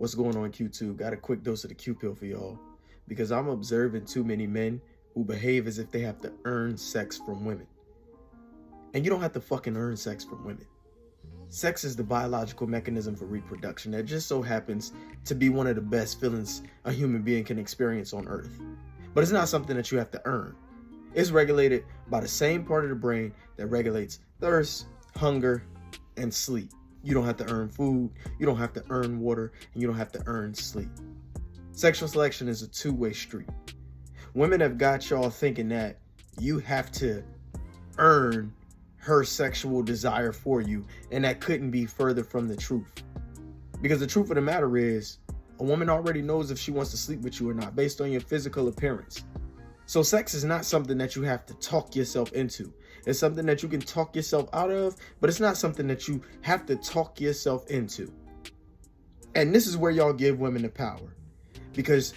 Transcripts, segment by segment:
What's going on, Q2? Got a quick dose of the Q pill for y'all, because I'm observing too many men who behave as if they have to earn sex from women. And you don't have to fucking earn sex from women. Sex is the biological mechanism for reproduction that just so happens to be one of the best feelings a human being can experience on earth. But it's not something that you have to earn. It's regulated by the same part of the brain that regulates thirst, hunger, and sleep. You don't have to earn food, you don't have to earn water, and you don't have to earn sleep. Sexual selection is a two-way street. Women have got y'all thinking that you have to earn her sexual desire for you, and that couldn't be further from the truth. Because the truth of the matter is, a woman already knows if she wants to sleep with you or not based on your physical appearance. So sex is not something that you have to talk yourself into. It's something that you can talk yourself out of, but it's not something that you have to talk yourself into. And this is where y'all give women the power, because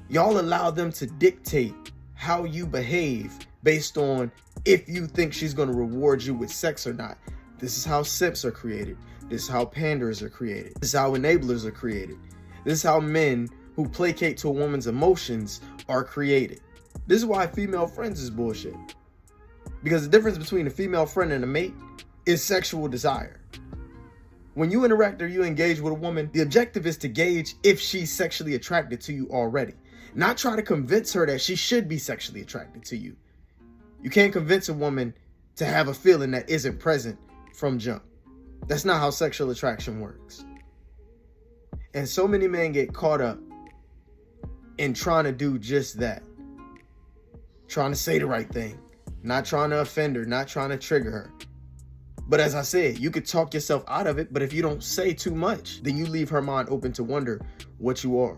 y'all allow them to dictate how you behave based on if you think she's going to reward you with sex or not. This is how simps are created. This is how panders are created. This is how enablers are created. This is how men who placate to a woman's emotions are created. This is why female friends is bullshit. Because the difference between a female friend and a mate is sexual desire. When you interact or you engage with a woman, the objective is to gauge if she's sexually attracted to you already. Not try to convince her that she should be sexually attracted to you. You can't convince a woman to have a feeling that isn't present from jump. That's not how sexual attraction works. And so many men get caught up in trying to do just that. Trying to say the right thing. Not trying to offend her, not trying to trigger her. But as I said, you could talk yourself out of it, but if you don't say too much, then you leave her mind open to wonder what you are,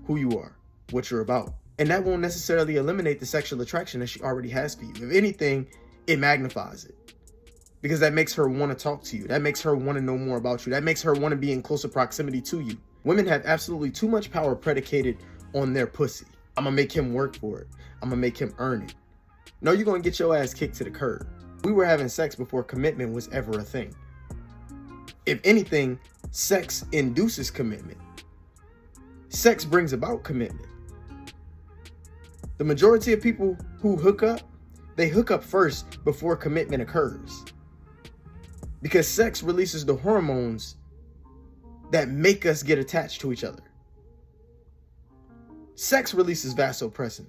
who you are, what you're about. And that won't necessarily eliminate the sexual attraction that she already has for you. If anything, it magnifies it. Because that makes her want to talk to you. That makes her want to know more about you. That makes her want to be in closer proximity to you. Women have absolutely too much power predicated on their pussy. I'm going to make him work for it. I'm going to make him earn it. No, you're going to get your ass kicked to the curb. We were having sex before commitment was ever a thing. If anything, sex induces commitment. Sex brings about commitment. The majority of people who hook up, they hook up first before commitment occurs. Because sex releases the hormones that make us get attached to each other. Sex releases vasopressin.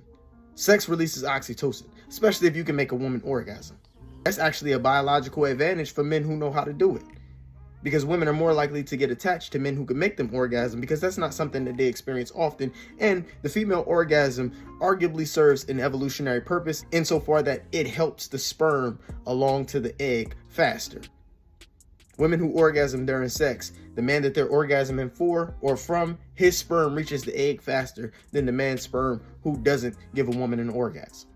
Sex releases oxytocin, especially if you can make a woman orgasm. That's actually a biological advantage for men who know how to do it. Because women are more likely to get attached to men who can make them orgasm, because that's not something that they experience often. And the female orgasm arguably serves an evolutionary purpose insofar that it helps the sperm along to the egg faster. Women who orgasm during sex, the man that they're orgasming for or from, his sperm reaches the egg faster than the man's sperm who doesn't give a woman an orgasm.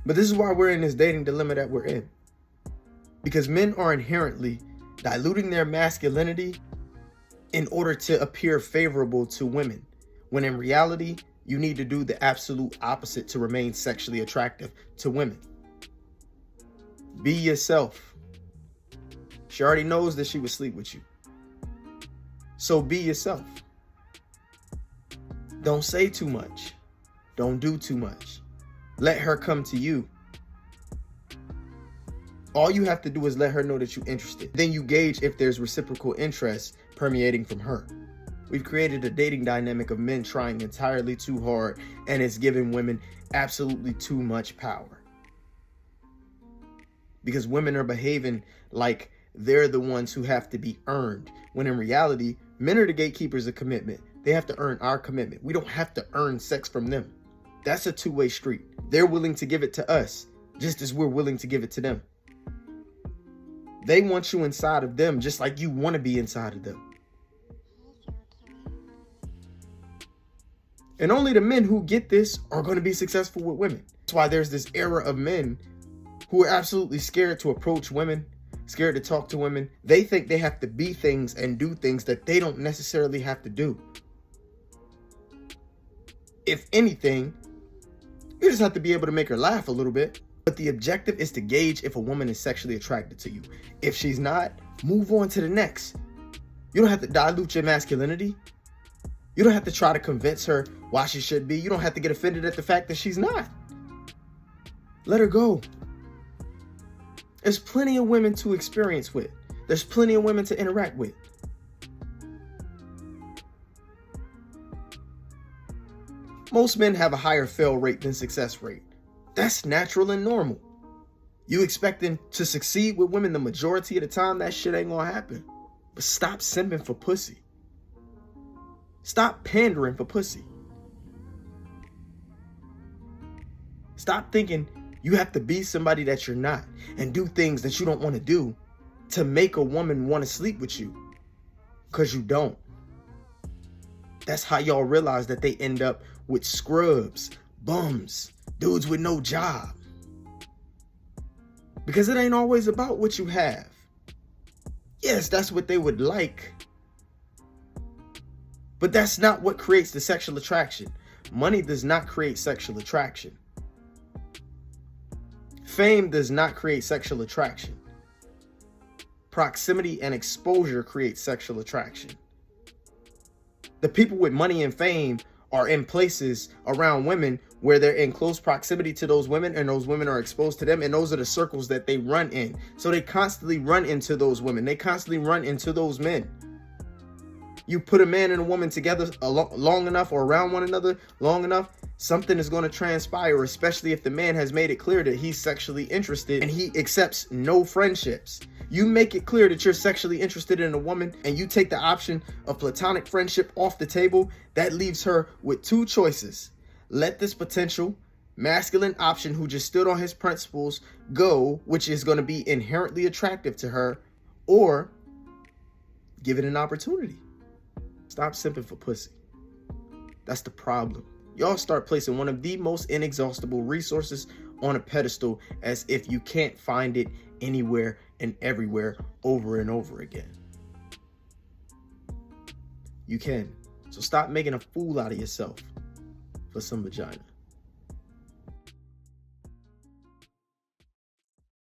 But this is why we're in this dating dilemma that we're in. Because men are inherently diluting their masculinity in order to appear favorable to women, when in reality, you need to do the absolute opposite to remain sexually attractive to women. Be yourself. She already knows that she would sleep with you. So be yourself. Don't say too much. Don't do too much. Let her come to you. All you have to do is let her know that you're interested. Then you gauge if there's reciprocal interest permeating from her. We've created a dating dynamic of men trying entirely too hard, and it's giving women absolutely too much power. Because women are behaving like they're the ones who have to be earned, when in reality, men are the gatekeepers of commitment. They have to earn our commitment. We don't have to earn sex from them. That's a two-way street. They're willing to give it to us, just as we're willing to give it to them. They want you inside of them, just like you want to be inside of them. And only the men who get this are going to be successful with women. That's why there's this era of men who are absolutely scared to approach women, scared to talk to women. They think they have to be things and do things that they don't necessarily have to do. If anything, you just have to be able to make her laugh a little bit. But the objective is to gauge if a woman is sexually attracted to you. If she's not, move on to the next. You don't have to dilute your masculinity. You don't have to try to convince her why she should be. You don't have to get offended at the fact that she's not. Let her go. There's plenty of women to experience with. There's plenty of women to interact with. Most men have a higher fail rate than success rate. That's natural and normal. You expecting to succeed with women the majority of the time, that shit ain't gonna happen. But stop simping for pussy. Stop pandering for pussy. Stop thinking you have to be somebody that you're not and do things that you don't want to do to make a woman want to sleep with you. Because you don't. That's how y'all realize that they end up with scrubs, bums, dudes with no job. Because it ain't always about what you have. Yes, that's what they would like. But that's not what creates the sexual attraction. Money does not create sexual attraction. Fame does not create sexual attraction. Proximity and exposure create sexual attraction. The people with money and fame are in places around women where they're in close proximity to those women, and those women are exposed to them, and those are the circles that they run in. So they constantly run into those women. They constantly run into those men. You put a man and a woman together long enough, or around one another long enough, something is going to transpire, especially if the man has made it clear that he's sexually interested and he accepts no friendships. You make it clear that you're sexually interested in a woman and you take the option of platonic friendship off the table, that leaves her with two choices. Let this potential masculine option who just stood on his principles go, which is going to be inherently attractive to her, or give it an opportunity. Stop simping for pussy. That's the problem. Y'all start placing one of the most inexhaustible resources on a pedestal as if you can't find it anywhere and everywhere over and over again. You can. So stop making a fool out of yourself for some vagina.